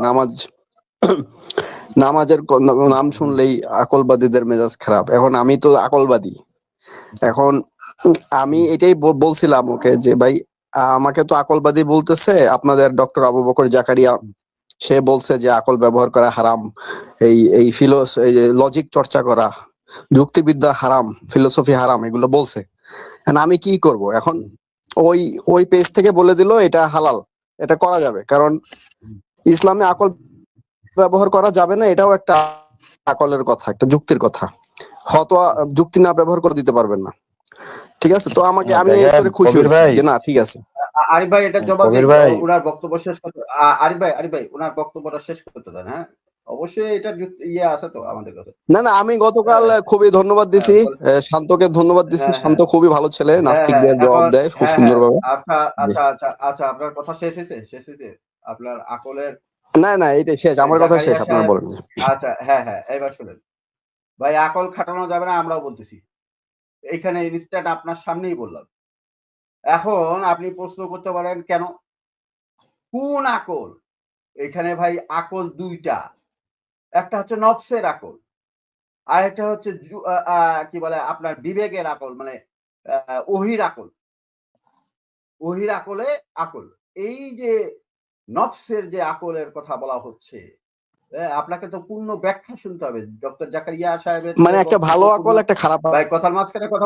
নামাজ নামাজের নাম শুনলেই আকলবাদীদের মেজাজ খারাপ। এখন আমি তো আকলবাদী। এখন আমি এটাই বলছিলাম ওকে যে ভাই আমাকে তো আকলবাদী বলতেছে আপনাদের ডক্টর আবু বকর জাকারিয়া, সে বলছে যে আকল ব্যবহার করা হারাম, এই লজিক চর্চা করা, যুক্তিবিদ্যা হারাম, ফিলোসফি হারাম, এগুলো বলছে। আমি কি করব এখন? ওই ওই পেজ থেকে বলে দিল এটা হালাল, এটা করা যাবে, কারণ ইসলামে আকল ব্যবহার করা যাবে না, এটাও একটা আকলের কথা, একটা যুক্তির কথা। ফতোয়া যুক্তি না ব্যবহার করে দিতে পারবেন না, ঠিক আছে? তো আমাকে আমি এটারে খুশি হয়েছি যে না ঠিক আছে। আরিফ ভাই এটা জবাব দিন, ওনার বক্তব্য শেষ করতে। আরিফ ভাই ওনার বক্তব্যটা শেষ করতে দেন। হ্যাঁ অবশ্যই এটা ইয়ে আছে তো আমাদের কাছে। না না, আমি গতকাল খুবই ধন্যবাদ দিছি শান্তকে, ধন্যবাদ দিছি। শান্ত খুবই ভালো ছেলে, নাস্তিকদের জবাব দেয় খুব সুন্দরভাবে। আচ্ছা আপনার কথা শেষ হয়েছে আপনার আকলের? না না, এইটাই শেষ, আমার কথা শেষ, আপনারা বলেন। আচ্ছা হ্যাঁ, এবার শুনেন ভাই, আকল খাটানো যাবে না আমরাও বলতেছি, এইখানে ইনস্ট্যান্ট আপনার সামনেই বললাম। এখন আপনি প্রশ্ন করতে পারেন কেন, কোন আকল? এখানে ভাই আকল দুইটা, একটা হচ্ছে নফসের আকল, আর একটা হচ্ছে কি বলে আপনার বিবেকের আকল, মানে ওহির আকল। ওহির আকলে আকল, এই যে নফসের যে আকলের কথা বলা হচ্ছে, আপনাকে তো পূর্ণ ব্যাখ্যা শুনতে হবে ডক্টর জাকারিয়া সাহেবের। মানে একটা ভালো আকল, একটা খারাপ ভাই কথার মাঝখানে কথা